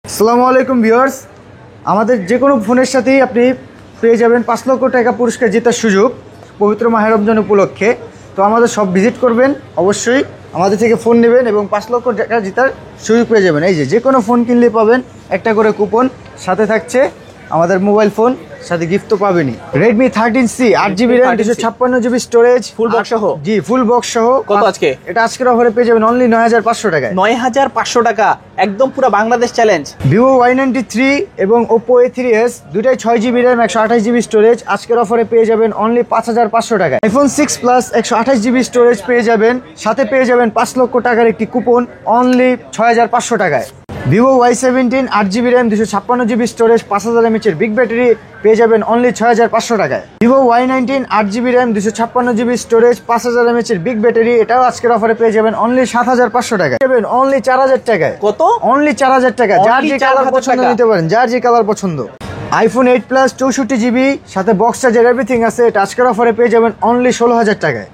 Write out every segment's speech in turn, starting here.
আসসালামু আলাইকুম ভিউয়ার্স, আমাদের যে কোনো ফোনের সাথেই আপনি পেয়ে যাবেন 5 লক্ষ টাকা পুরস্কার জেতার সুযোগ পবিত্র মাহে রমজান উপলক্ষে। তো আমাদের সব ভিজিট করবেন, অবশ্যই আমাদের থেকে ফোন নেবেন এবং 5 লক্ষ টাকা জেতার সুযোগ পেয়ে যাবেন। এই যে কোনো ফোন কিনলে পাবেন একটা করে কুপন, সাথে থাকছে আমাদের মোবাইল ফোন, সাথে গিফট তো পাবেনই। Redmi 13C 8GB RAM 256GB storage, full box সহ। জি ফুল বক্স সহ। কত আজকে? এটা আজকের অফারে পেয়ে যাবেন অনলি 9500 টাকায়। 9500 টাকা, একদম পুরো বাংলাদেশ চ্যালেঞ্জ। Vivo Y93 এবং Oppo A3s দুটাই 6GB RAM 128GB স্টোরেজ, আজকের অফারে পেয়ে যাবেন অনলি 5500 টাকায়। iPhone 6 Plus 128GB স্টোরেজ পেয়ে যাবেন, সাথে পেয়ে যাবেন 5 লক্ষ টাকার একটি কুপন অনলি 6500 টাকায়। Vivo Y17 8GB RAM 256GB storage 5000 mAh big battery পেয়ে যাবেন অনলি 6500 টাকায়। Vivo Y19 8GB RAM 256GB storage 5000 mAh big battery, এটাও আজকের অফারে পেয়ে যাবেন অনলি 7500 টাকায়। পাবেন অনলি 4000 টাকায়। কত? অনলি 4000 টাকা। যার যে কালার পছন্দ নিতে পারেন, যার যে কালার পছন্দ। iPhone 8 Plus 64GB সাথে বক্স চার্জার এভরিথিং আছে, এটা আজকের অফারে পেয়ে যাবেন অনলি 16000 টাকায়।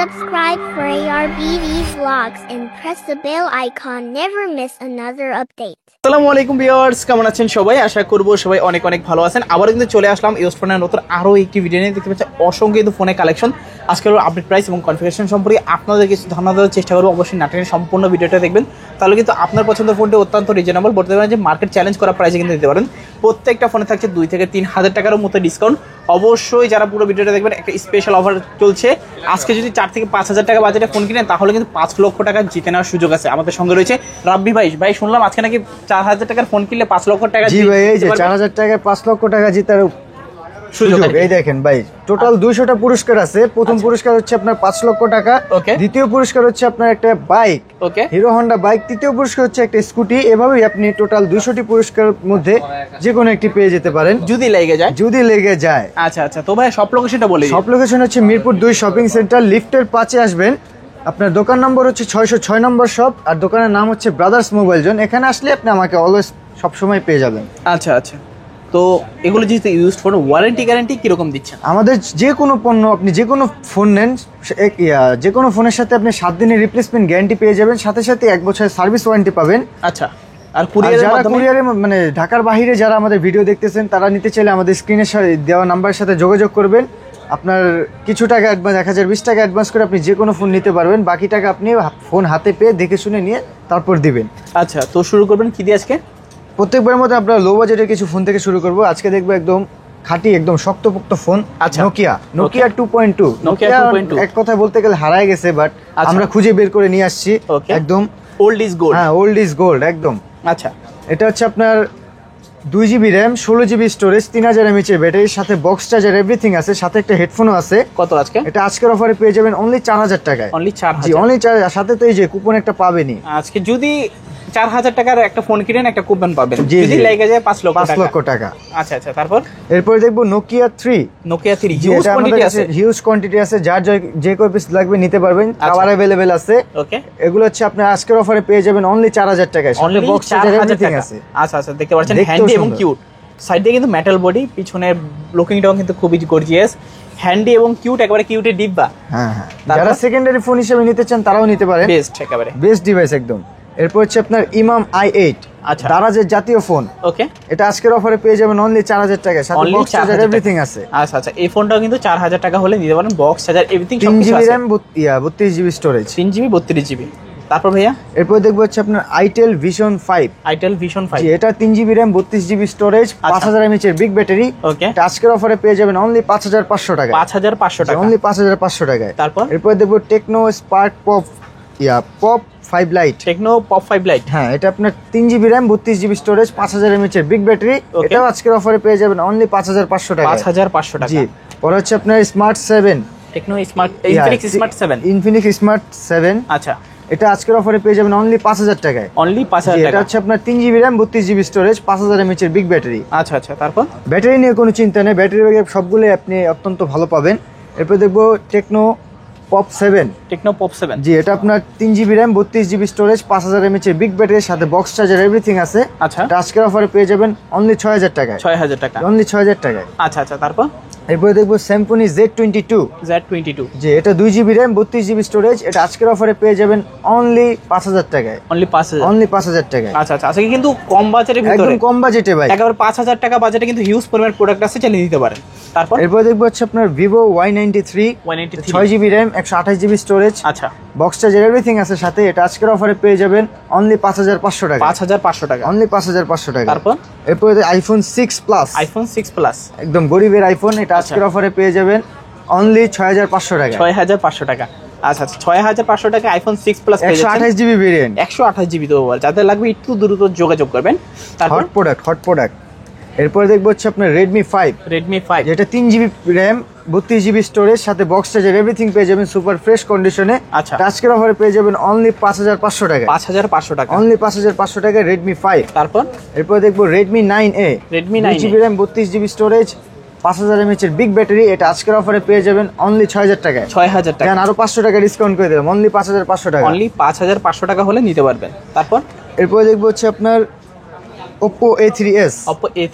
Subscribe for ARBV vlogs and press the bell icon. Never miss another update. আসসালামু আলাইকুম ভিউয়ার্স, কেমন আছেন সবাই? আশা করব সবাই অনেক অনেক ভালো আছেন। আবার কিন্তু চলে আসলাম ইউজ ফোনের নতুন আরও একটি ভিডিও নিয়ে। দেখতে পাচ্ছেন অসংখ্য কিন্তু ফোনের কালেকশন। আজকের আপডেট প্রাইস এবং কনফিগারেশন সম্পর্কে আপনাদের কিছু ধারণা দেওয়ার চেষ্টা করবো। অবশ্যই নাটকের সম্পূর্ণ ভিডিওটা দেখবেন, তাহলে কিন্তু আপনার পছন্দের ফোনটি অত্যন্ত রিজনেবল, বলতে পারেন যে মার্কেট চ্যালেঞ্জ করা প্রাইসে কিন্তু দিতে পারেন। প্রত্যেকটা ফোনে থাকছে 2 থেকে 3000 টাকার মতো ডিসকাউন্ট। অবশ্যই যারা পুরো ভিডিওটা দেখবেন, একটা স্পেশাল অফার চলছে। আজকে যদি 4 থেকে 5000 টাকা বাজেটে ফোন কিনেন, তাহলে কিন্তু 5 লক্ষ টাকা জিতে নেওয়ার সুযোগ আছে। আমাদের সঙ্গে রয়েছে রাব্বি ভাই। ভাই শুনলাম আজকে নাকি 4000 টাকার ফোন কিনলে 5 লক্ষ টাকা। জি ভাই, এই যে 4000 টাকায় 5 লক্ষ টাকা জেতার সুযোগ। এই দেখেন ভাই, টোটাল 200টা পুরস্কার আছে। প্রথম পুরস্কার হচ্ছে আপনার 5 লক্ষ টাকা, দ্বিতীয় পুরস্কার হচ্ছে আপনার একটা বাইক, হিরো হন্ডা বাইক, তৃতীয় পুরস্কার হচ্ছে একটা স্কুটি। এভাবেই আপনি টোটাল 200টি পুরস্কারের মধ্যে যে কোনো একটি পেয়ে যেতে পারেন, যদি লেগে যায়। আচ্ছা আচ্ছা, তো ভাই সব লোকেশনটা বলি। সব লোকেশন হচ্ছে মিরপুর 2 শপিং সেন্টার, লিফটের 5-এ আসবেন। আপনার দোকান নম্বর হচ্ছে 606 নম্বর শপ, আর দোকানের নাম হচ্ছে ব্রাদার্স মোবাইল জোন। এখানে আসলে আপনি আমাকে অলওয়েজ সবসময় পেয়ে যাবেন। আচ্ছা আচ্ছা, তো এগুলো যেহেতু ইউজড ফোন, ওয়ারেন্টি গ্যারান্টি কিরকম দিচ্ছেন? আমাদের যে কোনো পণ্য, আপনি যে কোনো ফোন নেন, যে কোনো ফোনের সাথে আপনি 7 দিনের রিপ্লেসমেন্ট গ্যারান্টি পেয়ে যাবেন, সাথে সাথে 1 বছরের সার্ভিস ওয়ারেন্টি পাবেন। আচ্ছা, আর কুরিয়ারে মানে ঢাকার বাইরে যারা আমাদের ভিডিও দেখতেছেন, তারা নিতে চাইলে আমাদের স্ক্রিনে দেওয়া নাম্বারের সাথে যোগাযোগ করবেন। আপনার কিছু টাকা অ্যাডভান্স, 1020 টাকা অ্যাডভান্স করে আপনি যে কোনো ফোন নিতে পারবেন। বাকি টাকা আপনি ফোন হাতে পেয়ে দেখে শুনে নিয়ে তারপর দিবেন। আচ্ছা, তো শুরু করবেন কি দিয়ে আজকে? প্রত্যেকবারের মধ্যে আমরা লো বাজেটের কিছু ফোন থেকে শুরু করব। আজকে দেখবো একদম খাঁটি, একদম শক্তপোক্ত ফোন। আচ্ছা, নোকিয়া 2.2। এক কথায় বলতে গেলে হারায় গেছে, বাট আমরা খুঁজে বের করে নিয়ে আসছি। একদম ওল্ড ইজ গোল্ড। হ্যাঁ, ওল্ড ইজ গোল্ড একদম। আচ্ছা, এটা হচ্ছে আপনার 2GB RAM 16GB storage 3000 mAh ব্যাটারির সাথে বক্স চার্জার এভরিথিং আছে, সাথে একটা হেডফোনও আছে। কত আজকে? এটা আজকের অফারে পেয়ে যাবেন অনলি 4000 টাকায়। অনলি 4000? জি, অনলি 4000। সাথে তো এই যে কুপন একটা পাবেনই। আজকে যদি 4000 টাকার একটা ফোন কিনেন, একটা কুপন পাবেন, যদি লেগে যায় 5 লক্ষ টাকা। আচ্ছা আচ্ছা, তারপর এরপরে দেখবো নোকিয়া 3। হিউজ কোয়ান্টিটি আছে, যার যে কয় পিস লাগবে নিতে পারবেন, কালার अवेलेबल আছে। ওকে, এগুলো হচ্ছে আপনি আজকের অফারে পেয়ে যাবেন অনলি 4000 টাকায়, সাথে বক্স চার্জার এভরিথিং আছে। আচ্ছা আচ্ছা, দেখতে পাচ্ছেন হ্যান্ডি এবং কিউট। সাইডে কিন্তু মেটাল বডি, পিছনের লুকিংটাও কিন্তু খুবই গর্জিয়াস। হ্যান্ডি এবং কিউট, একেবারে কিউটের ডিব্বা। হ্যাঁ হ্যাঁ, যারা সেকেন্ডারি ফোন হিসেবে নিতে চান তারাও নিতে পারেন। বেস্ট, একেবারে বেস্ট ডিভাইস একদম। এরপর হচ্ছে আপনার ইমাম i8। আচ্ছা, দারাজের জাতীয় ফোন। ওকে, এটা আজকের অফারে পেয়ে যাবেন অনলি 4000 টাকায়, সাথে বক্স চার্জার এভরিথিং আছে। আচ্ছা আচ্ছা, এই ফোনটাও কিন্তু 4000 টাকা হলে নিতে পারেন, বক্স চার্জার এভরিথিং সব কিছু আছে। 3GB RAM 32GB storage. 3GB 32GB। তারপর ভাইয়া এরপর দেখবো হচ্ছে আপনার আইটেল ভিশন 5। আইটেল ভিশন 5, এটা 3GB RAM 32GB storage 5000 mAh big battery. Okay, এটা আজকের অফারে পেয়ে যাবেন অনলি 5500 টাকায়। 5500 টাকা, অনলি 5500 টাকায়। তারপর এরপর দেখবো Tecno Spark Pop 5 Lite. Tecno Pop 5 Lite. হ্যাঁ, এটা আপনার 3GB RAM 32GB storage 5000 mAh big battery. এটাও আজকের অফারে পেয়ে যাবেন অনলি 5500 টাকা। 5500 টাকা। জি, পরে হচ্ছে আপনার Smart 7। Tecno Smart Infinix Smart 7। আচ্ছা, এটা আজকের অফারে পেয়ে যাবেন অনলি 5000 টাকায়। অনলি 5000 টাকা। এটা হচ্ছে আপনার 3GB RAM 32GB storage 5000 mAh big battery. আচ্ছা আচ্ছা, তারপর ব্যাটারি নিয়ে কোনো চিন্তা নেই, ব্যাটারি ব্যাকআপ সবগুলো আপনি অত্যন্ত ভালো পাবেন। এরপর দেখবো টেকনো পপ 7। টেকনো পপ 7, জি, এটা আপনার 3GB RAM 32GB storage 5000 mAh big ব্যাটারির সাথে বক্স চার্জার এভরিথিং আছে। আচ্ছা, এটা আজকের অফারে পেয়ে যাবেন অনলি 6000 টাকায়। 6000 টাকা, অনলি 6000 টাকায়। আচ্ছা আচ্ছা, তারপর এরপরে দেখবো স্যামসং Z22। Z22 যে এটা 2GB র্যাম 32GB স্টোরেজ, এটা আজকের অফারে পেয়ে যাবেন অনলি 5000 টাকায়। অনলি 5000। অনলি 5000 টাকায়। আচ্ছা আচ্ছা, আজকে কিন্তু কম বাজেটের ভিতরে, একদম কম বাজেটে ভাই, একেবারে 5000 টাকা বাজেটে কিন্তু হিউজ পরিমাণ প্রোডাক্ট আছে, চালিয়ে নিতে পারেন। তারপর এরপরে দেখবো হচ্ছে আপনার Vivo Y93 6GB RAM 128GB storage, আচ্ছা বক্স চার্জার এভরিথিং আছে সাথে, এটা আজকের অফারে পেয়ে যাবেন অনলি 5500 টাকা। 5500 টাকা। অনলি 5500 টাকা। তারপর এরপরে আইফোন 6 প্লাস, আইফোন 6 প্লাস, একদম গরিবের আইফোন, এটা আজকের অফারে পেয়ে যাবেন অনলি 6500 টাকা। 6500 টাকা। আচ্ছা আচ্ছা, 6500 টাকা আইফোন 6 প্লাস পেয়ে যাচ্ছেন, 128GB ভেরিয়েন্ট, 128GB তো যাদের লাগবে একটু দ্রুত যোগাযোগ করবেন। তারপর হট প্রোডাক্ট। এরপরে দেখবো হচ্ছে আপনার Redmi 5, যেটা 3GB র্যাম 32GB স্টোরেজ, সাথে বক্স চার্জার এভরিথিং পেয়ে যাবেন সুপার ফ্রেশ কন্ডিশনে। আচ্ছা, আজকের অফারে পেয়ে যাবেন অনলি 5500 টাকা। 5500 টাকা। অনলি 5500 টাকা Redmi 5। তারপর এরপর দেখবো Redmi 9A, 2GB RAM 32GB storage, 5000 mAh এর বিগ ব্যাটারি, এটা আজকের অফারে পেয়ে যাবেন অনলি 6000 টাকায়। 6000 টাকা। আরো 500 টাকা ডিসকাউন্ট করে দিলাম, অনলি 5500 টাকা। অনলি 5500 টাকা হলে নিতে পারবেন। তারপর এরপর দেখবো হচ্ছে আপনার Oppo A3s,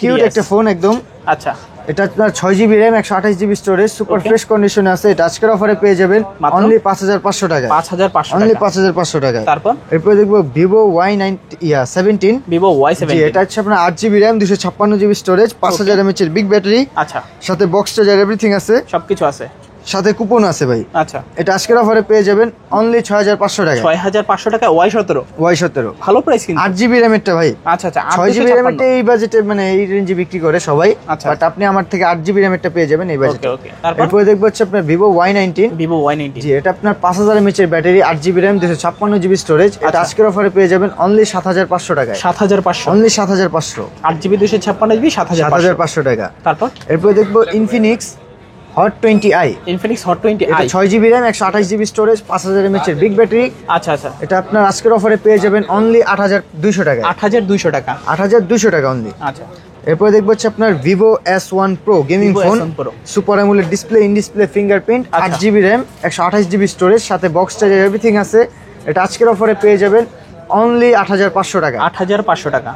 কিউট একটা ফোন একদম। আচ্ছা, এটা আপনার 6GB RAM 128GB storage, super fresh কন্ডিশনে আছে, এটা আজকের অফারে পেয়ে যাবেন অনলি 5500 টাকা। 5500 অনলি টাকা। 5500 টাকা। তারপর এরপর দেখবো Vivo Y17, Vivo Y17, এটা হচ্ছে আপনার 8GB RAM 256GB storage, 5000 mAh এর বিগ ব্যাটারি, আচ্ছা সাথে বক্স চার্জার এভরিথিং আছে, সবকিছু আছে, সাথে কুপন আছে ভাই। আচ্ছা, এটা আজকের অফারে পেয়ে যাবেন অনলি 6500 টাকা। 6500 টাকা Y17, ভালো প্রাইস কিন্তু। 8GB র্যামেরটা ভাই, আচ্ছা আচ্ছা, 6GB র্যামেরটা এই বাজেটে মানে এই রেঞ্জে বিক্রি করে সবাই, আচ্ছা, বাট আপনি আমার থেকে 8GB র্যামেরটা পেয়ে যাবেন এই বাজেটে। ওকে। তারপর এরপরে দেখবো হচ্ছে আপনার Vivo Y19, জি, এটা আপনার 5000 mAh এর battery, 8GB RAM 256GB storage, এটা আজকের অফারে পেয়ে যাবেন অনলি 7500 টাকায়। 7500, অনলি 7500, 8GB 256GB 7500 টাকা। তারপর এরপরে দেখবো Infinix Hot 20i, Infinix Hot 20i, এটা 6GB RAM 128GB storage, 5000 mAh এর বিগ ব্যাটারি, আচ্ছা আচ্ছা, এটা আপনার আজকের অফারে পেয়ে যাবেন অনলি 8200 টাকা। 8200 টাকা, 8200 টাকা অনলি। আচ্ছা। এরপরে দেখবো হচ্ছে আপনার Vivo S1 Pro gaming Vivo phone, S1 Pro, super AMOLED display, in display fingerprint, আচ্ছা। 8GB র্যাম 128GB স্টোরেজ, সাথে বক্স চার্জার এভরিথিং আছে, এটা আজকের অফারে পেয়ে যাবেন অনলি 8500 টাকা। 8500 টাকা,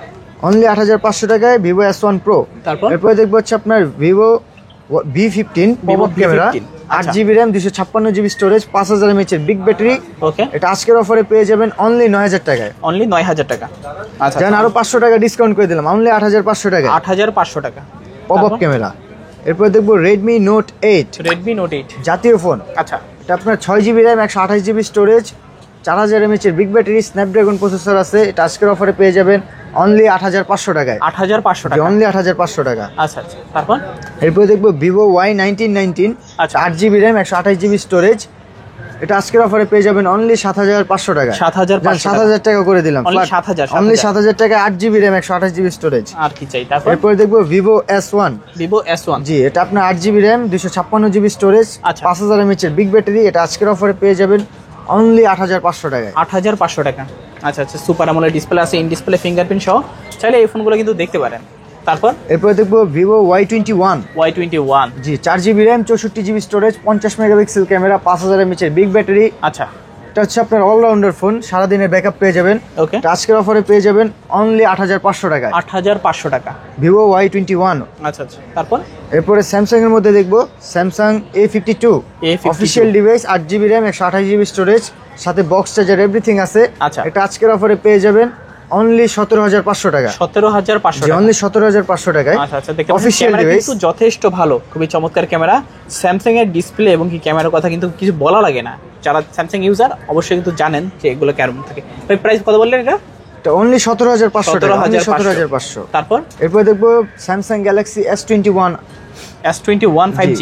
অনলি 8500 টাকায় Vivo S1 Pro। তারপর এরপরে দেখবো হচ্ছে আপনার Vivo V15 popup camera, 8GB RAM 256GB storage, 5000 mAh এর বিগ ব্যাটারি, ওকে, এটা আজকের অফারে পেয়ে যাবেন অনলি 9000 টাকায়। অনলি 9000 টাকা। আচ্ছা, জান আরো 500 টাকা ডিসকাউন্ট করে দিলাম, অনলি 8500 টাকা 8500 টাকা পপআপ ক্যামেরা। এরপর দেখবো Redmi Note 8, জাতীয় ফোন, আচ্ছা, এটা আপনার 6GB RAM 128GB storage, 4000 mAh এর বিগ ব্যাটারি, স্ন্যাপড্রাগন প্রসেসর আছে, এটা আজকের অফারে পেয়ে যাবেন অনলি 8500 টাকায়। 8500 টাকা, অনলি 8500 টাকা। আচ্ছা আচ্ছা, তারপর এরপর দেখবো Vivo Y19, আচ্ছা, 8GB র্যাম 128GB স্টোরেজ, এটা আজকের অফারে পেয়ে যাবেন অনলি 7500 টাকা। 7000 টাকা করে দিলাম, অনলি 7000 টাকা, 8GB র্যাম 128GB স্টোরেজ। আর কি চাই? তারপর এরপর দেখবো Vivo S1, জি, এটা আপনার 8GB র্যাম 256GB স্টোরেজ, আচ্ছা, 5000 mAh এর বিগ ব্যাটারি, এটা আজকের অফারে পেয়ে যাবেন অনলি 8500 টাকায়। 8500 টাকা। আচ্ছা আচ্ছা, সুপার অ্যামোলেড ডিসপ্লে আছে, ইন ডিসপ্লে ফিঙ্গারপ্রিন্ট সহ, চাইলে এই ফোনগুলো কিন্তু দেখতে পারেন। তারপর এরপর দেখবো Vivo Y21, জি, 4GB RAM 64GB storage, 50 megapixel camera, 5000 mAh এর বিগ ব্যাটারি, আচ্ছা, এটা হচ্ছে আপনার অলরাউন্ডার ফোন, সারাদিনের ব্যাকআপ পেয়ে যাবেন, ওকে, আজকের অফারে পেয়ে যাবেন অনলি 8500 টাকায়। 8500 টাকা Vivo Y21। আচ্ছা আচ্ছা, তারপর এরপরে স্যামসাং এর মধ্যে দেখবো Samsung A52, official device, 8GB RAM 128GB storage, সাথে বক্স চার্জার এভরিথিং আছে, আচ্ছা, এটা আজকের অফারে পেয়ে যাবেন অনলি 17500 টাকা। 17500 টাকা, অনলি 17500 টাকায়। আচ্ছা আচ্ছা, দেখতে অফিশিয়াল ক্যামেরা ডিভাইস কিন্তু যথেষ্ট ভালো, খুবই চমৎকার ক্যামেরা। স্যামসাং এর ডিসপ্লে এবং কি ক্যামেরার কথা কিন্তু কিছু বলা লাগে না, যারা স্যামসাং ইউজার অবশ্যই কিন্তু জানেন যে এগুলো কেমন থাকে। ভাই প্রাইস কত বললেন এটা? এটা অনলি 17500 টাকা, 17500। তারপর এরপর দেখবো Samsung Galaxy S21, S21 5G,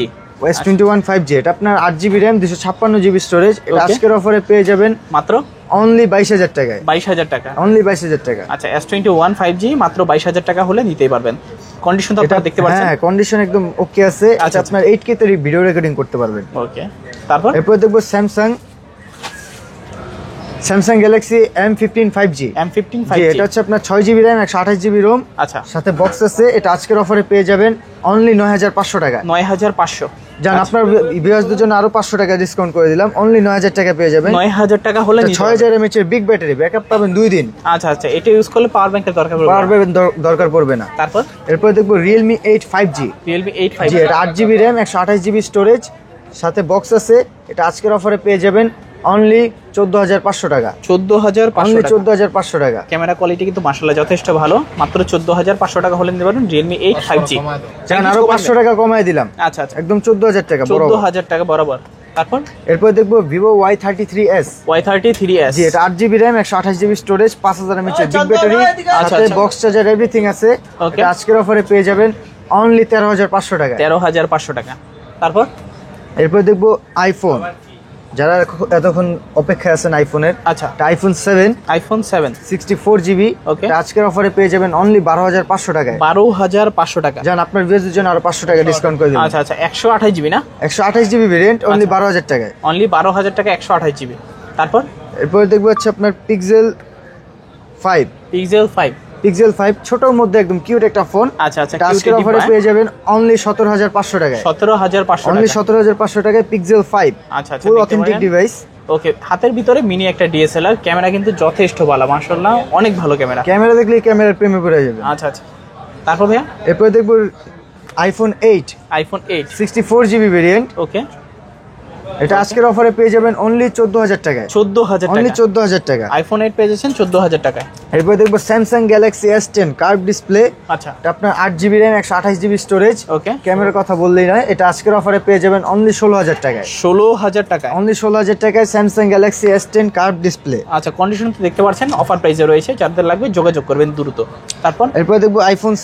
S21 5G, এটা আপনার 8GB র্যাম 256GB স্টোরেজ, এটা আজকের অফারে পেয়ে যাবেন মাত্র অনলি 22000 টাকায়। 22000 টাকা, অনলি 22000 টাকা। আচ্ছা, S21 5G মাত্র 22000 টাকা হলে নিতেই পারবেন। কন্ডিশন তো আপনারা দেখতে পাচ্ছেন, হ্যাঁ, কন্ডিশন একদম ওকে আছে। আচ্ছা, আপনার 8K তে ভিডিও রেকর্ডিং করতে পারবেন। ওকে, তারপর এরপর দেখবো Samsung Galaxy M15 5G, এটা হচ্ছে আপনার 6GB র্যাম 128GB রোম, আচ্ছা, সাথে বক্স আছে, এটা আজকের অফারে পেয়ে যাবেন অনলি 9500 টাকা। 9500 জান আপনার ভিউয়ারদের জন্য আরো 500 টাকা ডিসকাউন্ট করে দিলাম, অনলি 9000 টাকা পেয়ে যাবেন। 9000 টাকা হলে 6000 mAh এর বিগ ব্যাটারি, ব্যাকআপ পাবেন 2 দিন। আচ্ছা আচ্ছা, এটা ইউজ করলে পাওয়ার ব্যাংকের দরকার পড়বে না। পাওয়ার ব্যাংক দরকার পড়বে না। তারপর এরপর দেখবো Realme 8 5G। Realme 8 5G, জি, এটা 8GB RAM 128GB স্টোরেজ, সাথে বক্স আছে। এটা আজকের অফারে পেয়ে যাবেন অনলি 14500 টাকা। 14500 অনলি টাকা। 14500 টাকা। ক্যামেরা কোয়ালিটি কিন্তু মাশাআল্লাহ যথেষ্ট ভালো, মাত্র 14500 টাকা হলে নিতে পারবেন Realme 8 5G। জান আরো 500 টাকা কমায় দিলাম, আচ্ছা আচ্ছা, একদম 14000 টাকা বরাবর। 14000 টাকা বরাবর। তারপর এরপর দেখবো Vivo Y33s। Y33s, জি, এটা 8GB RAM 128GB storage, 5000 mAh এর বিগ ব্যাটারি, আচ্ছা, সাথে আচ্ছা। বক্স চার্জার এভরিথিং আছে। Okay. এটা আজকের অফারে পেয়ে যাবেন অনলি 13500 টাকা। 13500 টাকা। তারপর এরপর দেখবো আইফোন, যারা এতক্ষণ অপেক্ষায় আছেন আইফোনের। আচ্ছা, এটা iPhone 7 iPhone 7 64GB। Okay. এটা আজকের অফারে পেয়ে যাবেন অনলি 12500 টাকায়। 12500 টাকা। জান আপনার ভিউয়ারদের জন্য আরো 500 টাকা ডিসকাউন্ট করে দিলাম। আচ্ছা আচ্ছা, 128GB না, 128GB ভেরিয়েন্ট অনলি 12000 টাকায়। অনলি 12000 টাকা 128GB। তারপর এরপর দেখবো হচ্ছে আপনার Pixel 5। Pixel 5। Pixel 5 ছোটর মধ্যে একদম কিউট একটা ফোন। আচ্ছা আচ্ছা, এটা আজকের অফারে পেয়ে যাবেন অনলি 17500 টাকায়। 17500 অনলি টাকা। 17500 টাকায় Pixel 5। আচ্ছা আচ্ছা, ফুল দেখতে অথেন্টিক পারেন। ডিভাইস। ওকে, হাতের ভিতরে মিনি একটা DSLR, ক্যামেরা কিন্তু যথেষ্ট ভালো মাশাআল্লাহ, অনেক ভালো ক্যামেরা। ক্যামেরা দেখলেই ক্যামেরার প্রেমে পড়ে যাবে। আচ্ছা আচ্ছা, তারপর ভাইয়া এরপর দেখবো iPhone 8 iPhone 8। 64GB variant. ওকে, এটা আজকের অফারে পেয়ে যাবেন অনলি 14000 টাকায়। 14000 অনলি টাকা। 14000 টাকা। iPhone 8 পেয়ে যাচ্ছেন 14000 টাকায়। এরপর দেখবো Samsung Galaxy S10 curve display. আচ্ছা, এটা আপনার 8GB RAM 128GB স্টোরেজ। ওকে, ক্যামেরার কথা বললেই নয়, এটা আজকের অফারে পেয়ে যাবেন অনলি 16000 টাকায়। 16000 টাকায়। অনলি 16000 টাকায় Samsung Galaxy S10 curve display. আচ্ছা, কন্ডিশন তো দেখতে পাচ্ছেন, অফার প্রাইসে রয়েছে, যাদের লাগবে যোগাযোগ করবেন দ্রুত। তারপর এরপর দেখবো iPhone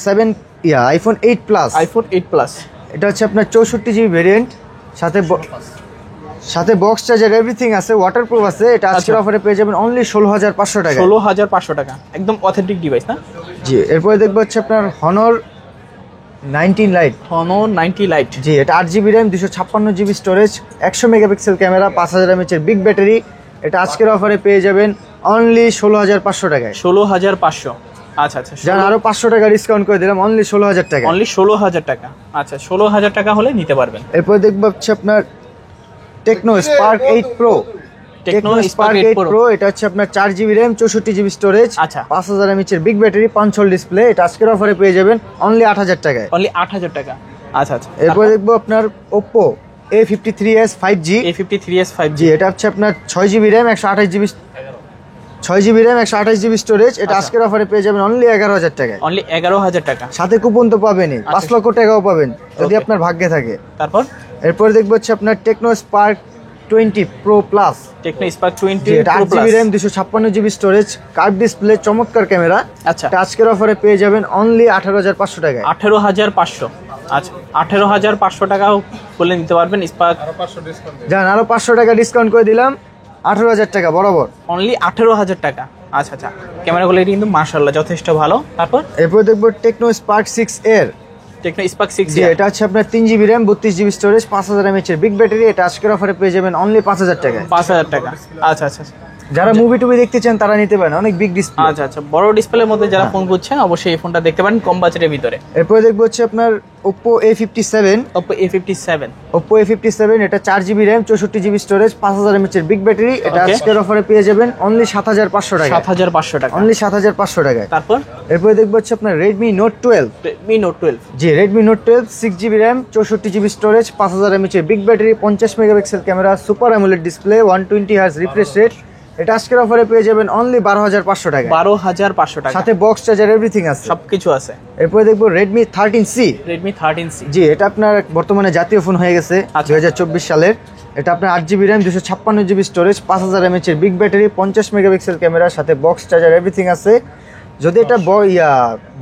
8 Plus। iPhone 8 Plus। এটা হচ্ছে আপনার 64GB ভেরিয়েন্ট, সাথে বক্স চার্জার এভরিথিং আছে, ওয়াটারপ্রুফ আছে। এটা আজকের আচ্ছা। অফারে পেয়ে যাবেন অনলি 16500 টাকা। 16500 টাকা, একদম অথেন্টিক ডিভাইস না? জি, এরপরে দেখবো হচ্ছে আপনার Honor 19 Lite। Honor 90 Lite। জি, এটা 8GB RAM 256GB storage, 100 megapixel camera, 5000 mAh এর বিগ ব্যাটারি। এটা আজকের অফারে পেয়ে যাবেন অনলি 16500 টাকায়। 16500। আচ্ছা আচ্ছা, জান আরো 500 টাকা ডিসকাউন্ট করে দিলাম অনলি 16000 টাকা। অনলি 16000 টাকা। আচ্ছা, 16000 টাকা হলে নিতে পারবেন। এরপর দেখবো হচ্ছে আপনার Tecno Spark 8 Pro। Tecno Spark 8 Pro, এটা হচ্ছে আপনার 4GB RAM 64GB স্টোরেজ, আচ্ছা। 5000 mAh এর বিগ ব্যাটারি, পাঞ্চল ডিসপ্লে। এটা আজকের অফারে পেয়ে যাবেন অনলি 8000 টাকায়। অনলি 8000 টাকা। আচ্ছা আচ্ছা, এরপর দেখবো আপনার Oppo A53s 5G। A53s 5G। জি, এটা হচ্ছে আপনার 6GB RAM 128GB স্টোরেজ। এটা আচ্ছা। আজকের অফারে পেয়ে যাবেন অনলি 11000 টাকায়। অনলি 11000 টাকা। সাথে কুপন তো পাবেনই, 5 লক্ষ টাকাও পাবেন যদি Okay. আপনার ভাগ্যে থাকে। তারপর এরপর দেখবো হচ্ছে আপনার Tecno Spark 20 Pro Plus। Tecno Spark 20 জি, এটা Pro 8GB Plus। RAM 256GB storage, curve display, চমৎকার ক্যামেরা। আচ্ছা, এটা আজকের অফারে পেয়ে যাবেন অনলি 18500 টাকায়। 18500। আচ্ছা, 18500 টাকাও বলে নিতে পারবেন স্পার্ক। জান আরো 500 টাকা ডিসকাউন্ট করে দিলাম, 18000 টাকা বরাবর। অনলি 18000 টাকা। আচ্ছা আচ্ছা, ক্যামেরা কোয়ালিটি কিন্তু মাশাআল্লাহ যথেষ্ট ভালো। তারপর এরপর দেখবো Tecno Spark 6 Air। Tecno Spark 6 জি, এটা হচ্ছে আপনার 3GB RAM 32GB storage, 5000 mAh এর বিগ ব্যাটারি। এটা আজকের অফারে পেয়ে যাবেন অনলি 5000 টাকায়। 5000 টাকা। আচ্ছা আচ্ছা যারা মুভি টুভি দেখতে চান তারা নিতে পারেন, অনেক বিগ ডিসপ্লে। আচ্ছা আচ্ছা, বড় ডিসপ্লের মধ্যে যারা ফোন করছেন অবশ্যই এই ফোনটা দেখতে পারেন কম বাজেটের ভিতরে। এরপরে দেখবো হচ্ছে আপনার Oppo A57। Oppo A57। Oppo A57, এটা 4GB RAM 64GB storage, 5000 mAh এর বিগ ব্যাটারি। এটা Okay. আজকের অফারে পেয়ে যাবেন অনলি 7500 টাকা। 7500 টাকা। অনলি 7500 টাকায়। তারপর এরপরে দেখবো হচ্ছে আপনার Redmi Note 12। Redmi Note 12। জি, Redmi Note 12 6GB RAM 64GB storage, 5000 mAh এর big battery, 50 megapixel camera, super AMOLED display, 120Hz refresh rate. এটা আজকের অফারে পেয়ে যাবেন অনলি 12500 টাকা। 12500 টাকা। সাথে বক্স চার্জার এভরিথিং আছে, সবকিছু আছে। এরপরে দেখবো Redmi 13C। Redmi 13C। জি, এটা আপনার বর্তমানে জাতীয় ফোন হয়ে গেছে আচ্ছা। 2024 সালের। এটা আপনার 8GB RAM 256GB storage, 5000 mAh এর বিগ ব্যাটারি, 50 মেগাপিক্সেল ক্যামেরা, সাথে বক্স চার্জার এভরিথিং আছে। যদি এটা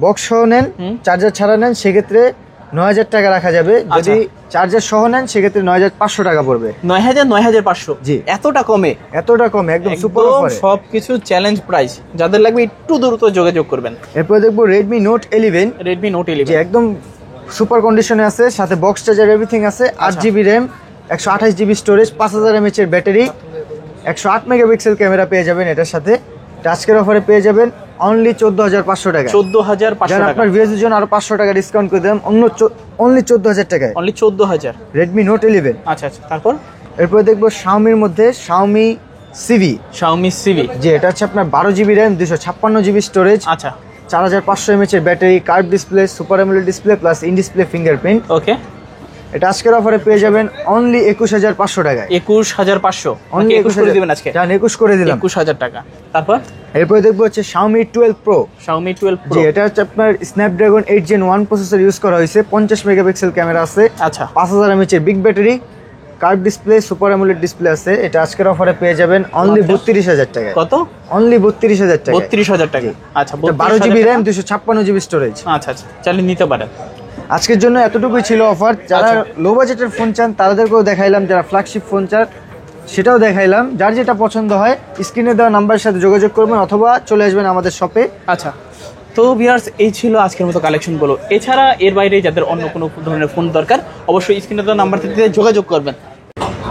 বক্স সহ নেন, চার্জার ছাড়া নেন, সেক্ষেত্রে 9000 টাকা রাখা যাবে। যদি চার্জার সহ নেন সেক্ষেত্রে 9500 টাকা পড়বে। 9500। জি। এতটা কমে? এতটা কমে, একদম সুপার একদম অফারে। সবকিছু চ্যালেঞ্জ প্রাইস, যাদের লাগবে একটু দ্রুত যোগাযোগ করবেন। এরপর দেখবো Redmi Note 11। Redmi Note যে 11। একদম সুপার কন্ডিশনে আছে, সাথে বক্স চার্জার এভরিথিং আছে, 8GB RAM 128GB storage, 5000 mAh এর ব্যাটারি, 108 মেগাপিক্সেল ক্যামেরা পেয়ে যাবেন এটার সাথে। আজকের অফারে পেয়ে যাবেন অনলি 14,500 টাকা। 14,500 যারা টাকা, আপনার ভিউয়ার্সের জন্য আরো 500 টাকা ডিসকাউন্ট করে দিলাম অনলি 14,000 টাকায়। অনলি 14,000। Redmi note 11। আচ্ছা আচ্ছা, তারপর এরপরে দেখবো শাওমির মধ্যে শাওমি সিভি। Xiaomi CV। যে এটা হচ্ছে আপনার 12 জিবি র্যাম 256 জিবি স্টোরেজ, আচ্ছা 4500 mAh এর battery, curve display, super AMOLED display plus in display fingerprint. Okay, এটা আজকের অফারে পেয়ে যাবেন অনলি 21,500 টাকায়। 21,500। অনলি 21 করে দিবেন আজকে। জান 21 করে দিলাম। 21,000 টাকা। তারপর এরপরে দেখবো হচ্ছে শাওমি 12 প্রো। Xiaomi 12 Pro। যে এটা হচ্ছে আপনার স্ন্যাপড্রাগন 8 Gen 1 প্রসেসর ইউজ করা হয়েছে, 50 মেগাপিক্সেল ক্যামেরা আছে, আচ্ছা 5000 mAh এর big battery, curve display, super AMOLED display আছে। এটা আজকের অফারে পেয়ে যাবেন অনলি 32,000 টাকায়। কত? অনলি 32,000 টাকা। 32,000 টাকা। আচ্ছা 12 জিবি র্যাম 256 জিবি স্টোরেজ। আচ্ছা আচ্ছা, চাইলে নিতে পারেন। আজকের জন্য এতটুকুই ছিল অফার। যারা লো বাজেটের ফোন চান তাদেরকেও দেখাইলাম, যারা ফ্ল্যাগশিপ ফোন চান সেটাও দেখাইলাম। যার যেটা পছন্দ হয় স্ক্রিনে দেওয়া নাম্বারের সাথে যোগাযোগ করবেন অথবা চলে আসবেন আমাদের শপে। আচ্ছা, তো ভিউয়ার্স এই ছিল আজকের মতো কালেকশনগুলো। এছাড়া এর বাইরে যাদের অন্য কোনো ধরনের ফোন দরকার অবশ্যই স্ক্রিনে দেওয়া নাম্বার থেকে যোগাযোগ করবেন।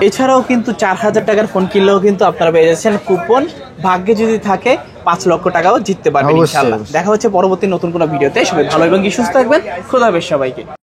এছাড়াও কিন্তু 4,000 টাকার ফোন কিনলেও কিন্তু আপনারা পেয়ে যাচ্ছেন কুপন। ভাগ্যে যদি থাকে 5 লক্ষ টাকাও জিততে পারবেন অবশ্যই, ইনশাআল্লাহ। অবশ্যই। দেখা হচ্ছে পরবর্তী নতুন কোনো ভিডিওতে। সবাই ভালো এবং সুস্থ থাকবেন। খোদা হাফেজ সবাইকে।